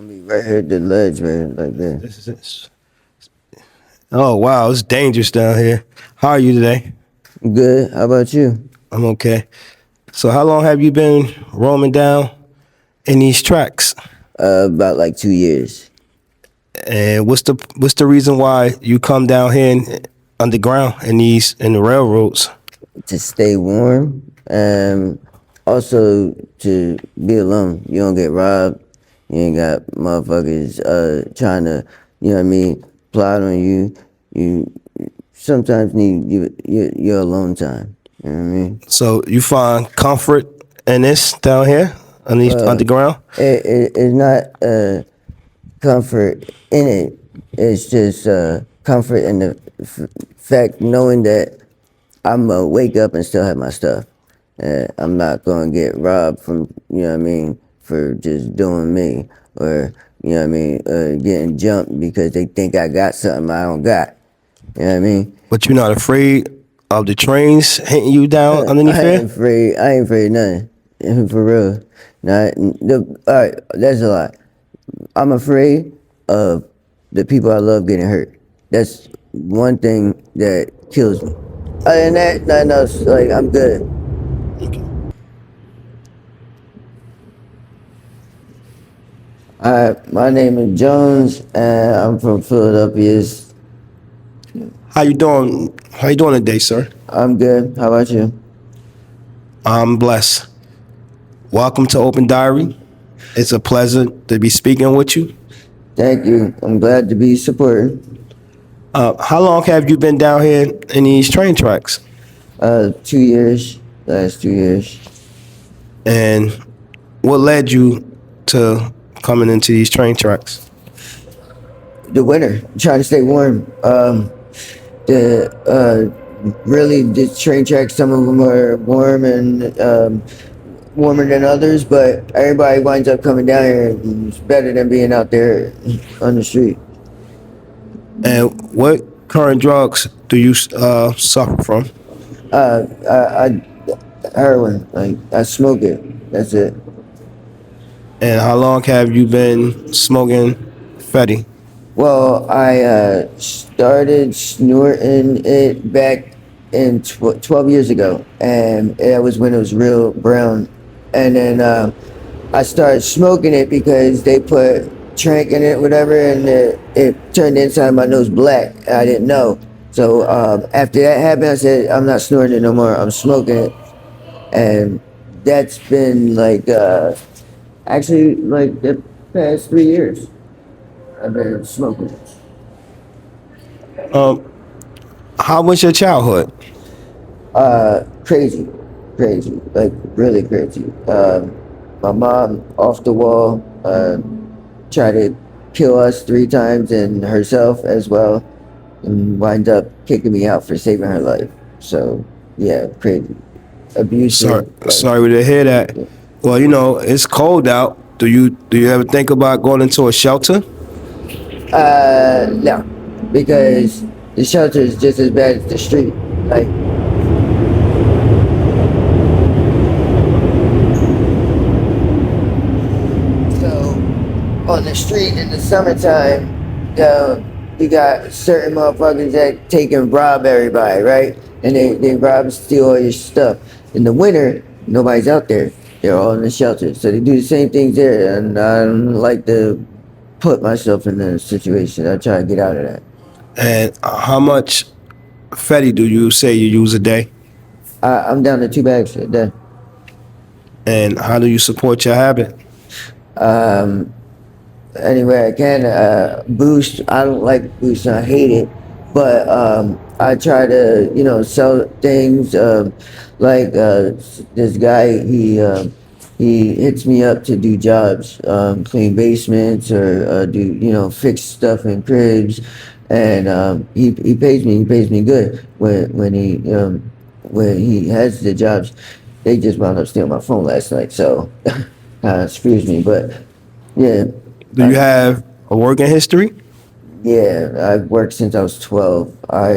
gonna be right here at the ledge, man, like that. This is it. Oh wow, it's dangerous down here. How are you today? Good. How about you? I'm okay. So how long have you been roaming down in these tracks? About like 2 years. And what's the reason why you come down here underground in the railroads? To stay warm. Also to be alone. You don't get robbed. You ain't got motherfuckers trying to, you know what I mean, plot on you. You sometimes need your alone time. You know what I mean? So you find comfort in this down here on these underground? It's not comfort in it. It's just comfort in the fact knowing that I'm gonna wake up and still have my stuff. I'm not gonna get robbed from, you know what I mean, for just doing me, or, you know what I mean, getting jumped because they think I got something I don't got. You know what I mean? But you're not afraid of the trains hitting you down underneath I ain't here? afraid. I ain't afraid of nothing. For real. All right, that's a lot. I'm afraid of the people I love getting hurt. That's one thing that kills me. Other than that, nothing else. Like, I'm good. Alright, my name is Jones, and I'm from Philadelphia. How you doing? How you doing today, sir? I'm good. How about you? I'm blessed. Welcome to Open Diary. It's a pleasure to be speaking with you. Thank you. I'm glad to be supported. How long have you been down here in these train tracks? 2 years. Last 2 years. And what led you to coming into these train tracks? The winter. Trying to stay warm. Really, the train tracks, some of them are warm and warmer than others, but everybody winds up coming down here, and it's better than being out there on the street. And what current drugs do you suffer from? I heroin, like, I smoke it. That's it. And how long have you been smoking Fetty? Well, I started snorting it back in 12 years ago, and that was when it was real brown. And then I started smoking it because they put trank in it, whatever, and it turned the inside of my nose black. I didn't know. So after that happened, I said, I'm not snorting it no more. I'm smoking it. And that's been like, actually, like the past 3 years, I've been smoking it. How was your childhood? Crazy, crazy, like really crazy. My mom off the wall, tried to kill us 3 times and herself as well, and wind up kicking me out for saving her life. So yeah, crazy, abusive. Sorry to hear that. Well, you know, it's cold out. Do you ever think about going into a shelter? No, because the shelter is just as bad as the street. Like, so on the street in the summertime, you got certain motherfuckers that take and rob everybody, right? And they rob and steal all your stuff. In the winter, nobody's out there. They're all in the shelter. So they do the same things there, and I don't like to put myself in a situation. I try to get out of that. And how much Fetty do you say you use a day? I'm down to 2 bags a day. And how do you support your habit? Anywhere I can. Boost. I don't like Boost. I hate it. But I try to, sell things. Like this guy, he hits me up to do jobs, clean basements or do fix stuff in cribs, and he pays me. He pays me good when he has the jobs. They just wound up stealing my phone last night, so kind of screws me. But yeah. Do you have a working history? Yeah, I've worked since I was 12. I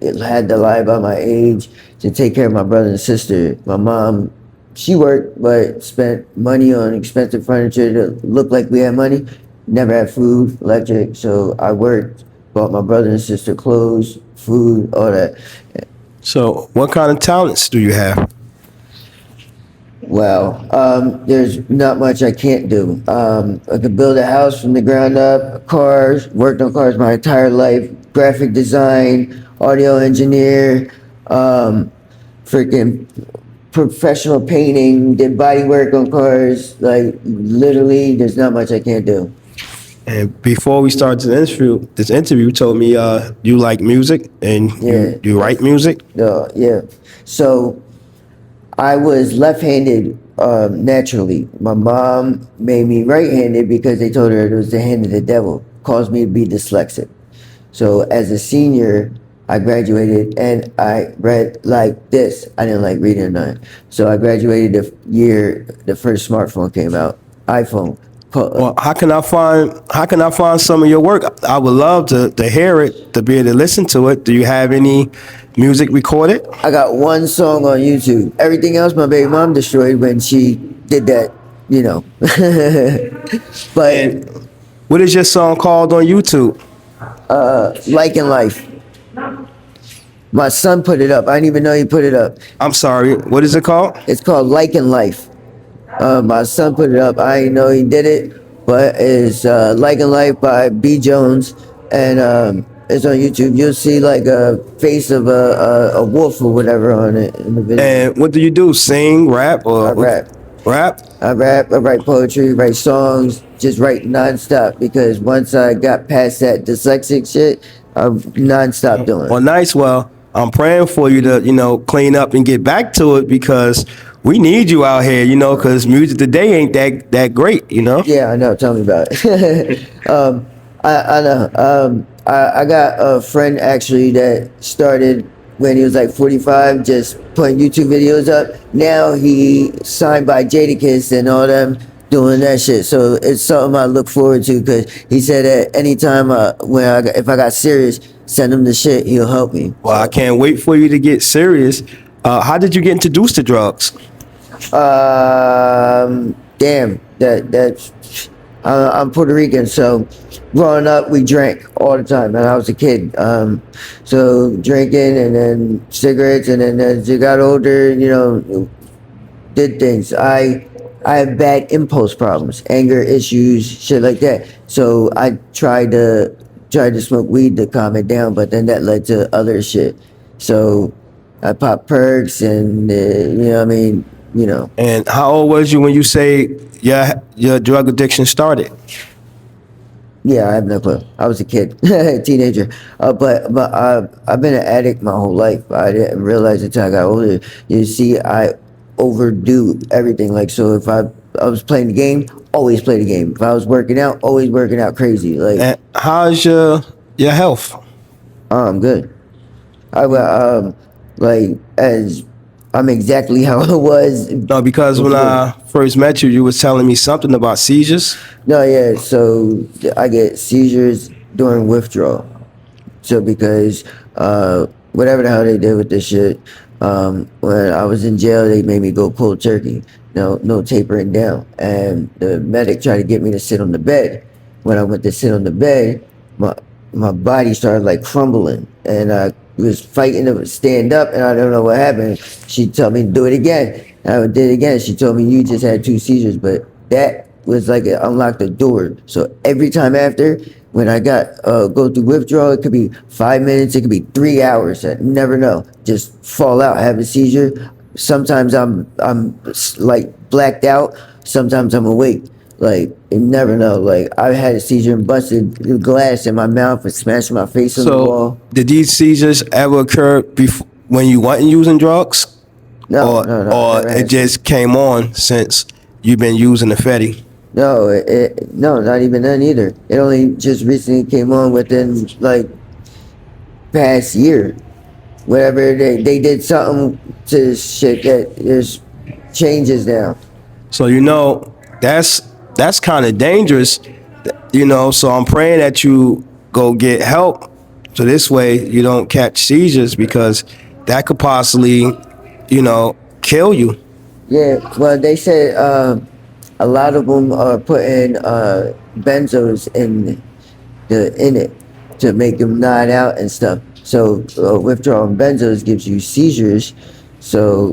had to lie about my age to take care of my brother and sister. My mom she worked, but spent money on expensive furniture to look like we had money. Never had food, electric. So I worked, bought my brother and sister clothes, food, all that. So what kind of talents do you have? Wow. There's not much I can't do. I could build a house from the ground up, cars, worked on cars my entire life, graphic design, audio engineer, freaking professional painting, did body work on cars. Like, literally, there's not much I can't do. And before we started this interview, you told me you like music and Yeah. you write music. Yeah. So I was left-handed naturally. My mom made me right-handed because they told her it was the hand of the devil. Caused me to be dyslexic. So as a senior, I graduated and I read like this. I didn't like reading or nothing. So I graduated the year the first smartphone came out, iPhone. Well, how can I find some of your work? I would love to hear it, to be able to listen to it. Do you have any music recorded? I got one song on YouTube. Everything else my baby mom destroyed when she did that, you know. But And what is your song called on YouTube? Like in Life. My son put it up. I didn't even know he put it up. I'm sorry, what is it called? It's called Like in Life. My son put it up. I didn't know he did it, but it's Like in Life by B. Jones, and it's on YouTube. You'll see like a face of a wolf or whatever on it in the video. And what do you do? Sing, rap, or I rap. Rap? I rap, I write poetry, write songs, just write nonstop because once I got past that dyslexic shit, I'm nonstop doing Well, it. nice. Well, I'm praying for you to, clean up and get back to it because we need you out here, because music today ain't that great, Yeah, I know. Tell me about it. I know. I got a friend actually that started when he was like 45, just putting YouTube videos up. Now he signed by Jadakiss and all them doing that shit. So it's something I look forward to because he said that anytime if I got serious, send him the shit, he'll help me. Well, I can't wait for you to get serious. How did you get introduced to drugs? Damn, I'm Puerto Rican, so growing up we drank all the time, and I was a kid. So drinking and then cigarettes, and then as you got older, did things. I have bad impulse problems, anger issues, shit like that. So I tried to smoke weed to calm it down, but then that led to other shit. So I popped perks, and And how old was you when you say your drug addiction started? Yeah, I have no clue. I was a kid, teenager. But I've been an addict my whole life. I didn't realize it until I got older. You see, I overdo everything. Like, so if I was playing the game, always play the game. If I was working out, always working out crazy. Like, And how's your health? I'm good. As I'm exactly how I was. No, because when I first met you, you was telling me something about seizures. No, yeah. So I get seizures during withdrawal. So because whatever the hell they did with this shit, when I was in jail, they made me go cold turkey. No tapering down, and the medic tried to get me to sit on the bed. When I went to sit on the bed, my body started like crumbling, and I was fighting to stand up, and I don't know what happened. She told me to do it again, and I did it again. She told me you just had 2 seizures, but that was like it unlocked the door. So every time after, when I got go through withdrawal, it could be 5 minutes, it could be 3 hours. I never know. Just fall out, have a seizure. Sometimes I'm like blacked out. Sometimes I'm awake. Like, you never know. Like, I had a seizure and busted the glass in my mouth and smashed my face on the So, wall. did these seizures ever occur before when you weren't using drugs? No, or never had it just came on since you've been using the Fetty? No, no, not even then either. It only just recently came on within like past year. Whatever they did something to shit that there's changes now. So that's kind of dangerous, So I'm praying that you go get help, so this way you don't catch seizures because that could possibly, kill you. Yeah, well, they said a lot of them are putting benzos in it to make them nod out and stuff. So withdrawing benzos gives you seizures. So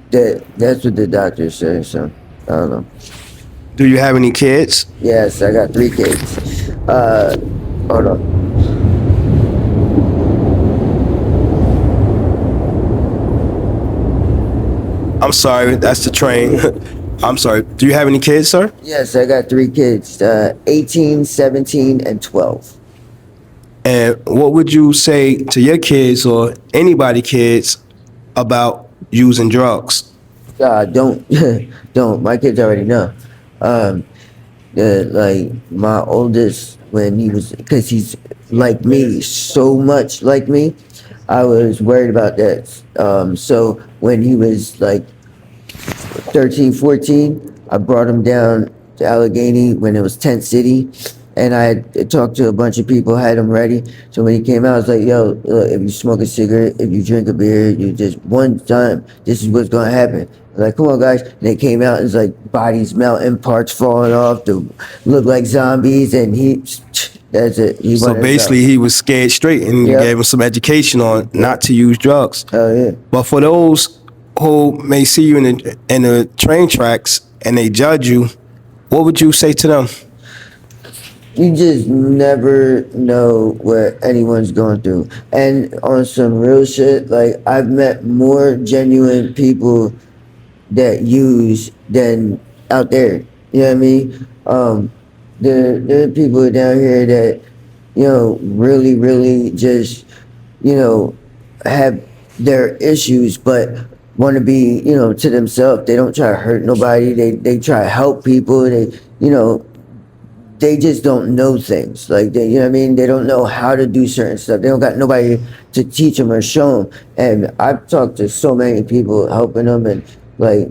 that's what the doctor said. So I don't know. Do you have any kids? Yes, I got 3 kids. Hold on. I'm sorry, that's the train. I'm sorry. Do you have any kids, sir? Yes, I got 3 kids. 18, 17, and 12. And what would you say to your kids or anybody kids about using drugs? Don't, don't. My kids already know. Um, like my oldest, when he was, because he's like me, so much like me, I was worried about that. So when he was like 13, 14, I brought him down to Allegheny when it was Tent City. And I had talked to a bunch of people, had him ready. So when he came out, I was like, yo, look, if you smoke a cigarette, if you drink a beer, you just one time, this is what's going to happen. Like, come on, guys. And they came out, and it's like bodies melting, parts falling off, to look like zombies. And that's it. He So went basically, himself. he was scared straight, and you Yep. gave him some education on not to use drugs. Oh, yeah. But for those who may see you in the train tracks and they judge you, what would you say to them? You just never know what anyone's going through. And on some real shit, like I've met more genuine people that use than out there. You know what I mean? There are people down here that, really, really just, have their issues, but want to be, to themselves. They don't try to hurt nobody. They try to help people. They just don't know things. Like, you know what I mean? They don't know how to do certain stuff. They don't got nobody to teach them or show them. And I've talked to so many people helping them, and like,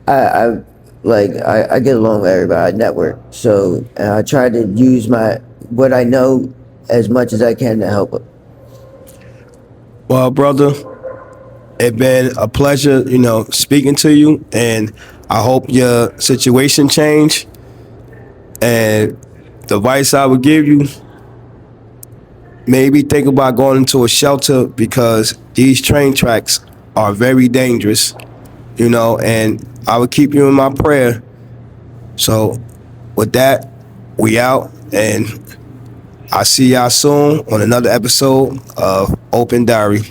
I get along with everybody. I network. So I try to use what I know as much as I can to help them. Well, brother, it's been a pleasure, speaking to you, and I hope your situation change. And the advice I would give you, maybe think about going into a shelter, because these train tracks are very dangerous, and I would keep you in my prayer. So with that, we out, and I'll see y'all soon on another episode of Open Diary.